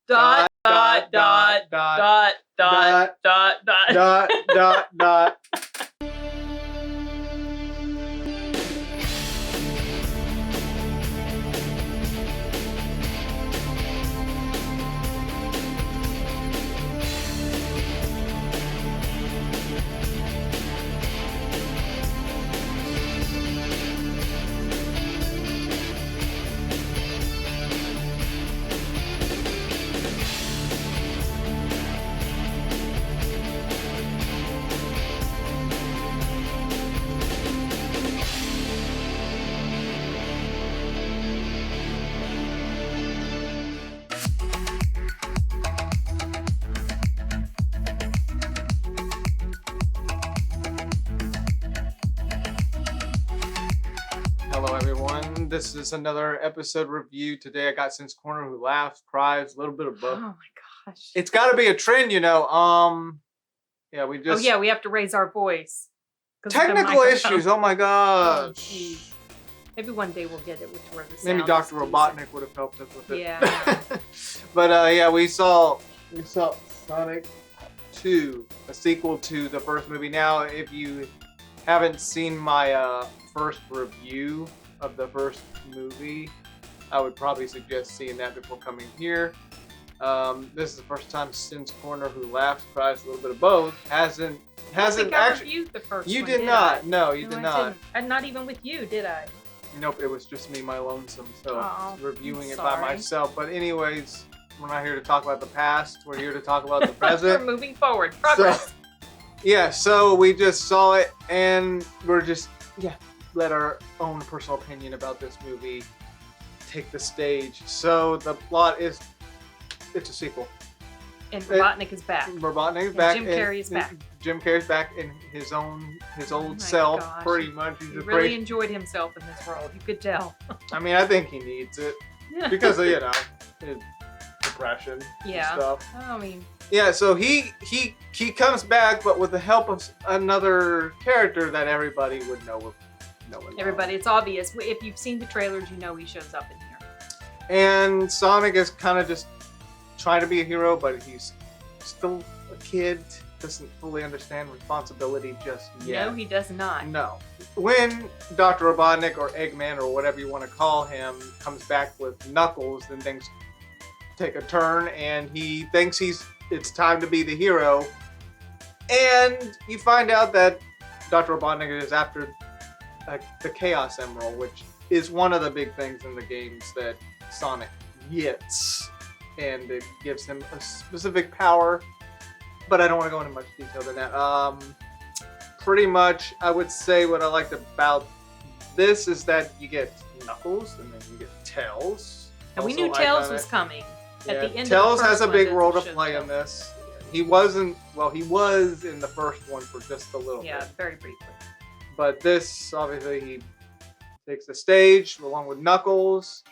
dot dot dot dot dot dot dot dot dot. Hello everyone, this is another episode review. Today I got Cyns Corner, who laughs, cries, a little bit of both. Oh my gosh. It's got to be a trend, you know. Yeah, we just... Oh yeah, we have to raise our voice. Technical issues, oh my gosh. Oh, maybe one day we'll get it, which where the sound Maybe Dr. is Robotnik would have helped us with it. Yeah. But yeah, we saw Sonic 2, a sequel to the first movie. Now, if you haven't seen my first review of the first movie, I would probably suggest seeing that before coming here. This is the first time Cyns Corner, who laughs, cries, a little bit of both, hasn't actually. I reviewed the first you one, did not. No, you No, did I not. didn't. And not even with you, did I? Nope, it was just me, my lonesome. So reviewing I'm it by sorry. myself. But anyways, we're not here to talk about the past. We're here to talk about the We're present. moving forward. Progress. Yeah, so we just saw it, and we're just let our own personal opinion about this movie take the stage. So the plot is, it's a sequel. And Robotnik is back. Robotnik is And back. Jim Carrey's back. Jim Carrey's back in his old self, gosh. pretty much. He's He a really great. enjoyed himself in this world. You could tell. I mean, I think he needs it because of, you know, his depression Yeah. and stuff. I mean, Yeah, so he comes back, but with the help of another character that everybody would know and love. everybody, it's obvious. If you've seen the trailers, you know he shows up in here. And Sonic is kind of just trying to be a hero, but he's still a kid, doesn't fully understand responsibility just yet. No, he does not. No. When Dr. Robotnik, or Eggman, or whatever you want to call him, comes back with Knuckles, then things take a turn, and he thinks it's time to be the hero. And you find out that Dr. Robotnik is after the Chaos Emerald, which is one of the big things in the games that Sonic gets. And it gives him a specific power, but I don't want to go into much detail than that. Pretty much, I would say what I liked about this is that you get Knuckles, and then you get Tails. And we Also knew Tails iconic. was coming. Yeah, At the end Tails of the has first a one, big it role to shows play in Tails. this. He was in the first one for just a little Yeah, bit. very briefly. But this, obviously, he takes the stage along with Knuckles.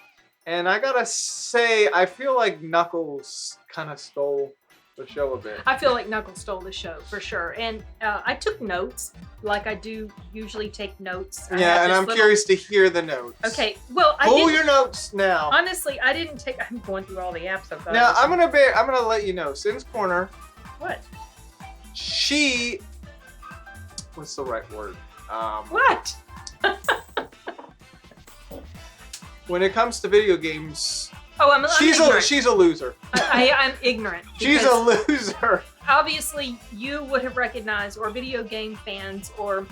And I gotta say, I feel like Knuckles kind of stole the show a bit. I feel like Knuckles stole the show for sure. And I took notes, like I do usually take notes. I Yeah, have and this I'm curious to hear the notes. Okay, well, I Pull didn't, your notes now. honestly, I didn't take. I'm going through all the apps I've got. Now I'm gonna let you know. Cyns Corner. What? She. What's the right word? What? When it comes to video games, Oh, I'm ignorant. she's a loser. I'm ignorant. She's because a loser. obviously you would have recognized, or video game fans or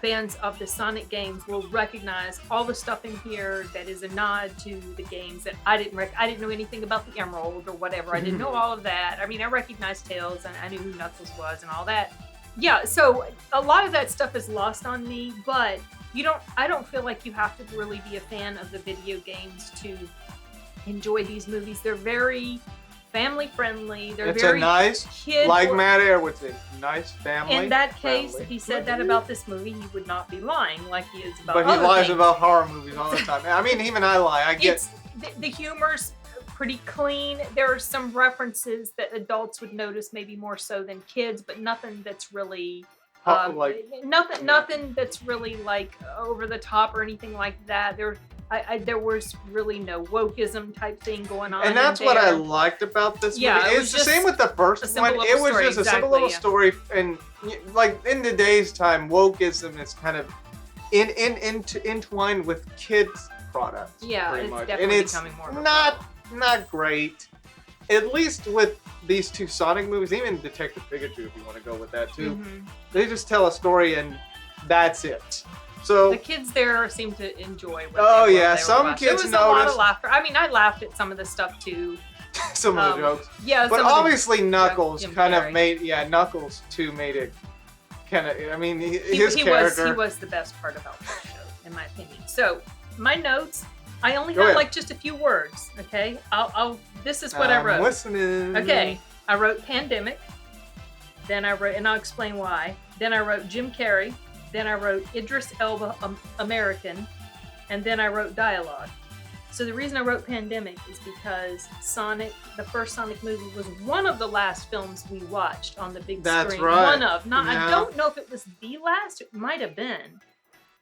fans of the Sonic games will recognize all the stuff in here that is a nod to the games that I didn't know anything about the Emerald or whatever. I didn't know all of that. I mean, I recognized Tails and I knew who Knuckles was and all that. Yeah, so a lot of that stuff is lost on me, but I don't feel like you have to really be a fan of the video games to enjoy these movies. They're very family friendly. They're It's very a nice, kid like Matt Air would say, nice family. in that case, friendly. if he said that about this movie, he would not be lying like he is about But he other lies things. about horror movies all the time. I mean, even I lie. I get. It's the humor's pretty clean. There are some references that adults would notice maybe more so than kids, but nothing that's really like nothing that's really like over the top or anything like that. There was really no wokeism type thing going on. And that's what I liked about this movie. Yeah, it's the same with the first one. It was just a simple little story, and like in today's time, wokeism is kind of entwined with kids products. Yeah, pretty it's much. definitely and it's becoming more of a not great. At least with these two Sonic movies, even Detective Pikachu, if you want to go with that too, they just tell a story and that's it. So the kids there seem to enjoy what some kids noticed. There was a lot of laughter. I mean, I laughed at some of the stuff too. Some of the jokes. Yeah, but obviously Knuckles kind of made Knuckles too made it kind of. I mean, his character. He was the best part about that show, in my opinion. So my notes. I only have like just a few words. Okay, this is what I wrote. I'm listening. Okay, I wrote pandemic. Then I wrote, and I'll explain why. Then I wrote Jim Carrey. Then I wrote Idris Elba, American, and then I wrote dialogue. So the reason I wrote pandemic is because Sonic, the first Sonic movie, was one of the last films we watched on the big screen. That's right. One of. Not, yeah. I don't know if it was the last. It might have been.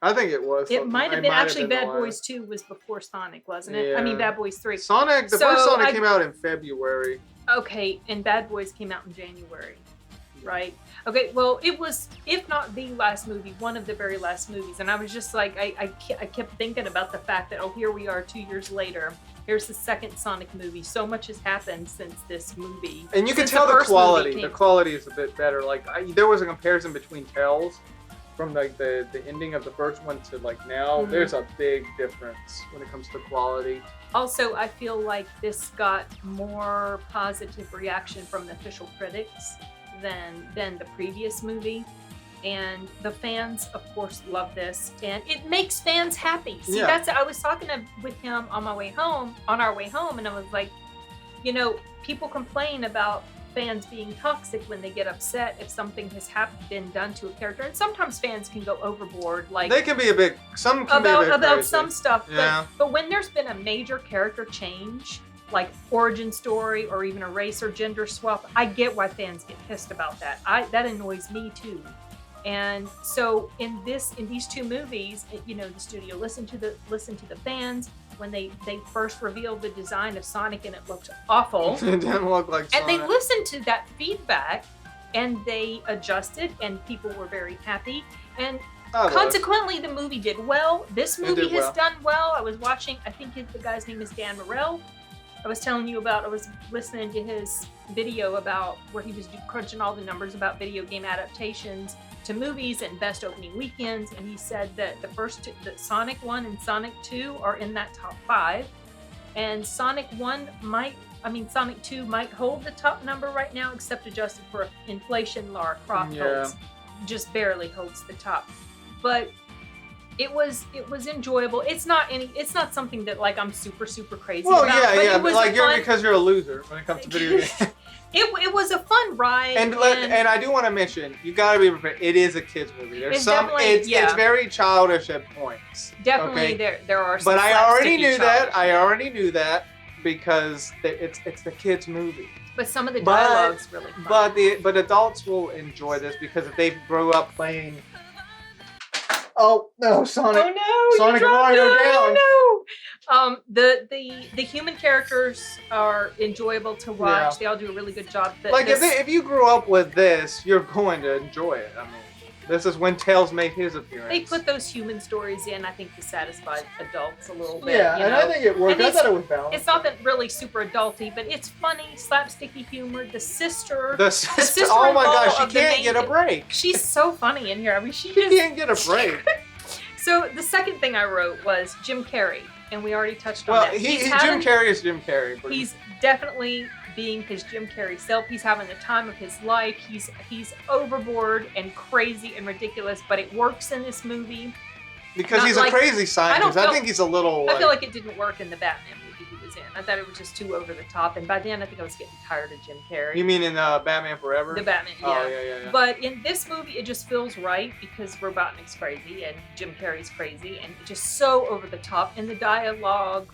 I think it was. It might have been. Actually, Bad Boys 2 was before Sonic, wasn't it? Yeah. I mean, Bad Boys 3. Sonic, the first Sonic came out in February. Okay, and Bad Boys came out in January. Right. Okay. Well, it was, if not the last movie, one of the very last movies, and I was just like, I kept thinking about the fact that here we are 2 years later. Here's the second Sonic movie. So much has happened since this movie. And you can tell the quality. The quality is a bit better. Like there was a comparison between Tails from like the ending of the first one to like now. There's a big difference when it comes to quality. Also, I feel like this got more positive reaction from the official critics than the previous movie, and the fans of course love this, and it makes fans happy. See, that's, I was talking with him on our way home, and I was like, you know, people complain about fans being toxic when they get upset if something has been done to a character, and sometimes fans can go overboard, like they can be a bit about crazy. some stuff. Yeah. But when there's been a major character change, like origin story or even a race or gender swap, I get why fans get pissed about that. That annoys me too. And so in these two movies, you know, the studio listened to the fans when they first revealed the design of Sonic, and it looked awful. It didn't look like Sonic. And they listened to that feedback and they adjusted, and people were very happy. And consequently, the movie did well. This movie has done well. I was watching, I think the guy's name is Dan Morell. I was telling you about, I was listening to his video about where he was crunching all the numbers about video game adaptations to movies and best opening weekends, and he said that the first two, that Sonic 1 and Sonic 2 are in that top 5, and Sonic 2 might hold the top number right now, except adjusted for inflation. Lara Croft just barely holds the top, but it was enjoyable. It's not something that like I'm super crazy about. Well, but like because you're a loser when it comes to video games. It was a fun ride. And I do want to mention, you gotta be prepared. It is a kids movie. There's it's very childish at points. Definitely, okay? there are some. But I already knew that because it's the kids movie. But some of the dialogue's really fun. But adults will enjoy this because if they grew up playing. Oh no, Sonic! Oh no, Sonic and Mario down. Oh no! The human characters are enjoyable to watch. Yeah. They all do a really good job. If you grew up with this, you're going to enjoy it. I mean, this is when Tails made his appearance. They put those human stories in, I think, to satisfy adults a little bit. Yeah, and I think it worked. I thought it was balanced. It's not that really super adulty, but it's funny, slapsticky humor. The sister. Oh my gosh, she can't get a break. She's so funny in here. I mean, she can't get a break. So the second thing I wrote was Jim Carrey, and we already touched on that. Jim Carrey is Jim Carrey. But he's definitely being his Jim Carrey self. He's having the time of his life. He's overboard and crazy and ridiculous, but it works in this movie. Because he's a crazy scientist. I think he's a little... I feel like it didn't work in the Batman movie he was in. I thought it was just too over the top, and by then I think I was getting tired of Jim Carrey. You mean in Batman Forever? The Batman, yeah. Oh, yeah. But in this movie, it just feels right because Robotnik's crazy and Jim Carrey's crazy, and just so over the top. And the dialogue...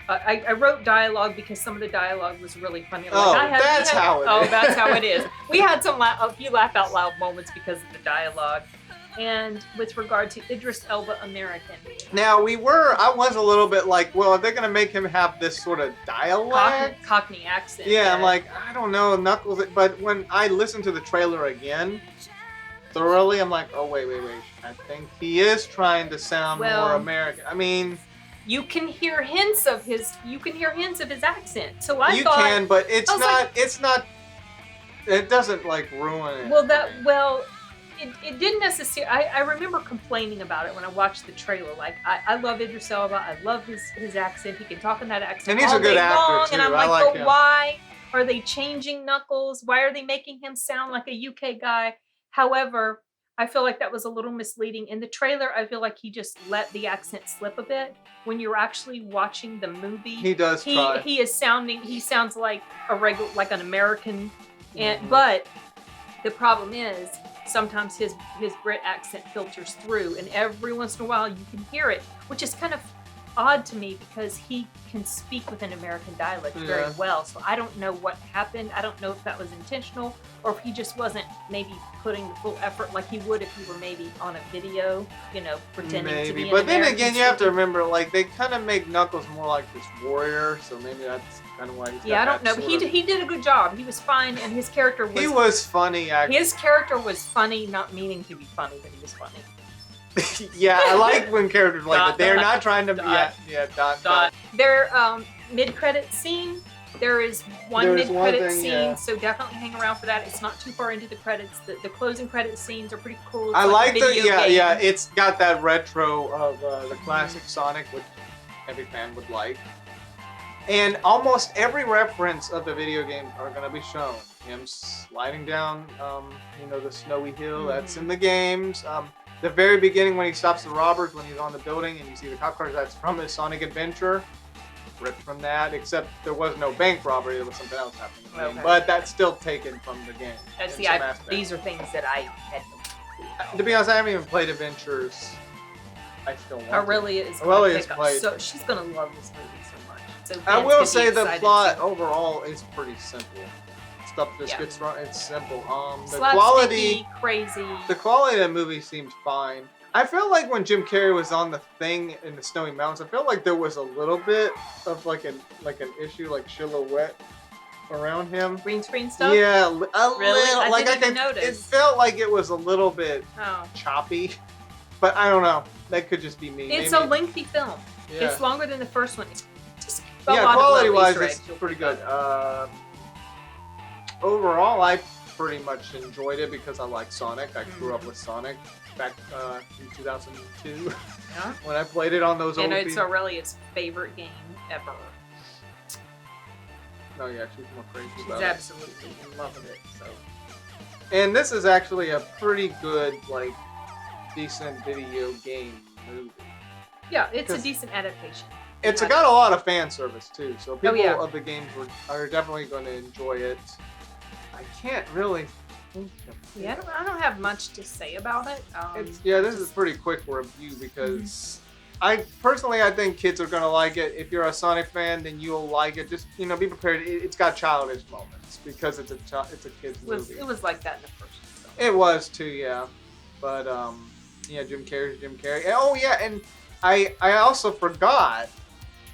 I wrote dialogue because some of the dialogue was really funny. Like, that's how it is. We had a few laugh out loud moments because of the dialogue. and with regard to Idris Elba American. Now I was a little bit like, well, are they gonna make him have this sort of dialect? Cockney accent. Yeah, I'm like, I don't know, Knuckles. But when I listened to the trailer again, thoroughly, I'm like, oh wait. I think he is trying to sound more American. I mean, you can hear hints of his accent. So you can, but it's not. It doesn't like ruin it. It didn't necessarily. I remember complaining about it when I watched the trailer. Like, I love Idris Elba. I love his accent. He can talk in that accent and he's all a good day actor long. too. And I'm like, but him. why are they changing Knuckles? Why are they making him sound like a UK guy? However, I feel like that was a little misleading. In the trailer, I feel like he just let the accent slip a bit. When you're actually watching the movie, he does try. He sounds like like an American, but the problem is sometimes his Brit accent filters through, and every once in a while you can hear it, which is kind of odd to me because he can speak with an American dialect very well. So I don't know what happened. I don't know if that was intentional or if he just wasn't maybe putting the full effort like he would if he were maybe on a video, pretending to be an But then American again, you have to remember, like, they kind of make Knuckles more like this warrior, so maybe that's kind of why he's I don't know. But he did a good job. He was fine, and his character was... He was funny, actually. His character was funny, not meaning to be funny, but he was funny. Yeah, I like when characters like that. They're not trying to be... Dot. Their mid-credit scene, there is one mid-credit scene, so definitely hang around for that. It's not too far into the credits. The closing credit scenes are pretty cool. It's I like the... game. It's got that retro of the classic Sonic, which every fan would like. And almost every reference of the video game are going to be shown. Him sliding down, the snowy hill, that's in the games. The very beginning when he stops the robbers, when he's on the building and you see the cop cars, that's from his Sonic adventure. Ripped from that, except there was no bank robbery, there was something else happening in the game. But that's still taken from the game. These are things that I had no clue. To be honest, I haven't even played Adventures. I still want Aurelia is played. So she's going to love this movie so much. So I will say the plot overall is pretty simple. Stuff just gets wrong. It's simple. The quality, crazy. The quality of the movie seems fine. I feel like when Jim Carrey was on the thing in the Snowy Mountains, I feel like there was a little bit of like an issue, like silhouette around him. Green screen stuff. Yeah, a really? little. Like I didn't notice. It felt like it was a little bit choppy, but I don't know. That could just be me. It's a lengthy film. Yeah. It's longer than the first one. It's just quality-wise, it's pretty good. Overall, I pretty much enjoyed it because I like Sonic. I grew up with Sonic back in 2002 when I played it on those old... And it's Aurelia's favorite game ever. Oh yeah, she's more crazy about it. She's absolutely in love with it. So. And this is actually a pretty good, like, decent video game movie. Yeah, it's a decent adaptation. It's got a lot of fan service too, so people of the games are definitely going to enjoy it. I can't really think of it. Yeah, I don't have much to say about it. This is a pretty quick review because I think kids are going to like it. If you're a Sonic fan, then you'll like it. Just be prepared. It's got childish moments because it's a kid's movie. It was like that in the first one. It was too, yeah. But Jim Carrey's Jim Carrey. Oh yeah, and I also forgot.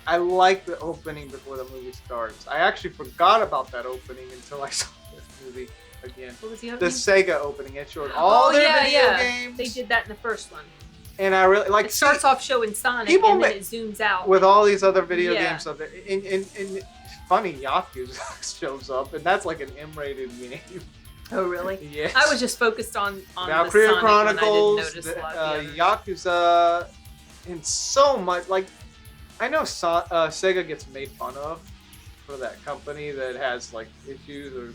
I like the opening before the movie starts. I actually forgot about that opening until I saw this movie again. What was the opening? The Sega opening. It showed all their video games. They did that in the first one. And I really like. It starts off showing Sonic and then it zooms out with all these other video games. So and it's funny, Yaku shows up, and that's like an M-rated game. Oh really? Yes. I was just focused on Valkyria the Sonic Chronicles, one. I didn't notice a lot of the Yakuza, and so much like. I know Sega gets made fun of for that company that has like issues,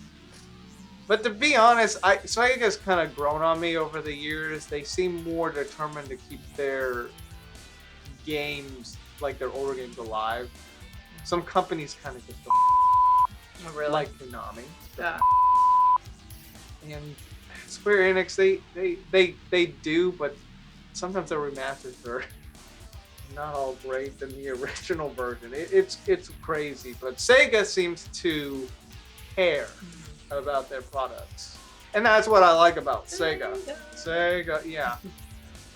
but to be honest, Sega's kind of grown on me over the years. They seem more determined to keep their games, like their older games, alive. Some companies kind of just like Konami. And Square Enix, they do, but sometimes their remasters are not all great than the original version. It's crazy, but Sega seems to care about their products. And that's what I like about Sega. Sega, yeah.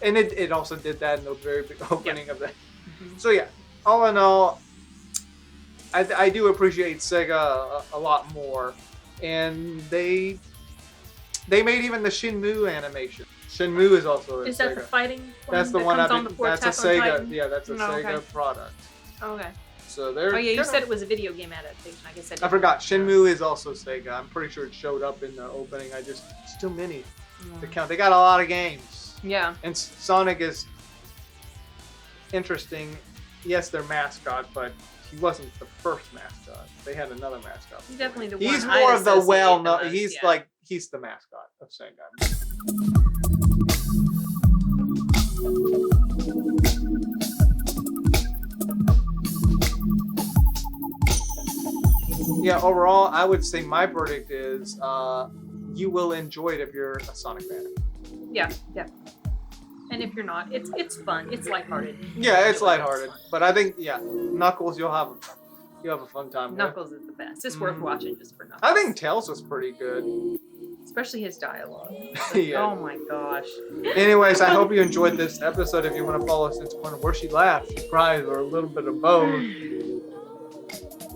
And it also did that in the very big opening of the. So yeah, all in all, I do appreciate Sega a lot more, and they made even the Shenmue animation. Shenmue is also a Is Sega. that the fighting? That's the one comes on before that's a Attack on Sega. Titan? Yeah, that's a Sega product. Okay. So they're. Oh yeah, you said it was a video game adaptation. I guess I forgot. Shenmue is also Sega. I'm pretty sure it showed up in the opening. It's too many to count. They got a lot of games. Yeah. And Sonic is interesting. Yes, their mascot, but he wasn't the first mascot. They had another mascot. He's definitely the one. He's more of the well-known. He's the mascot of Sega. Yeah, overall, I would say my verdict is you will enjoy it if you're a Sonic fan. Yeah, yeah. And if you're not, it's fun. It's lighthearted. Yeah, it's lighthearted. But I think Knuckles, you'll have a fun time. Knuckles is the best. It's worth watching just for Knuckles. I think Tails was pretty good. Especially his dialogue. Yeah. Oh my gosh. Anyways, I hope you enjoyed this episode. If you want to follow us into one where she laughs, she cries, or a little bit of both.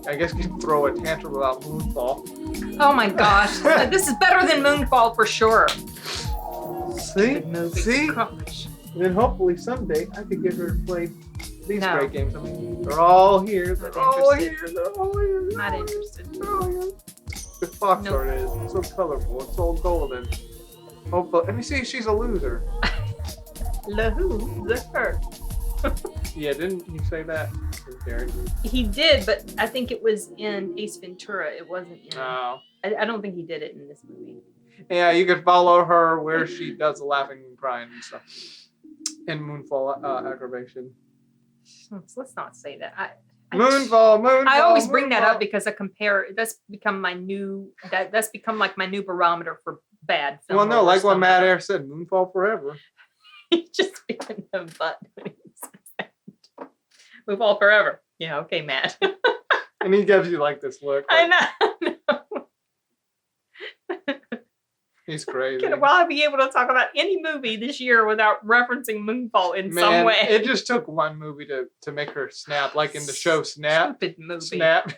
I guess you can throw a tantrum about Moonfall. Oh my gosh. This is better than Moonfall for sure. See? Gosh. And then hopefully someday I could get her to play these great games. I mean, they're all here. They're all here. Not interested. The fox art is so colorful. It's all golden. Hopefully, let me see. She's a loser. Loser. Yeah, didn't you say that? He did, but I think it was in Ace Ventura. It wasn't in. No. I don't think he did it in this movie. Yeah, you could follow her where she does the laughing and crying and stuff. In Moonfall aggravation. Let's not say that. Moonfall. I always bring that up because I compare. That's become my new. That's become like my new barometer for bad film. Well, no, like what Matt Air said, Moonfall forever. He's just being a butt. Moonfall forever. Yeah, okay, Matt. And he gives you like this look. Like, I know. He's crazy. Will I be able to talk about any movie this year without referencing Moonfall in some way? It just took one movie to make her snap, like in the show Snap. Stupid movie. Snap.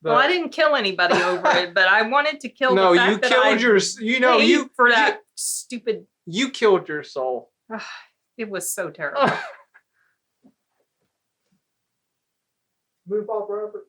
Well, I didn't kill anybody over it, but I wanted to kill the fact that I paid for that stupid. You killed your soul. It was so terrible. Moonfall forever.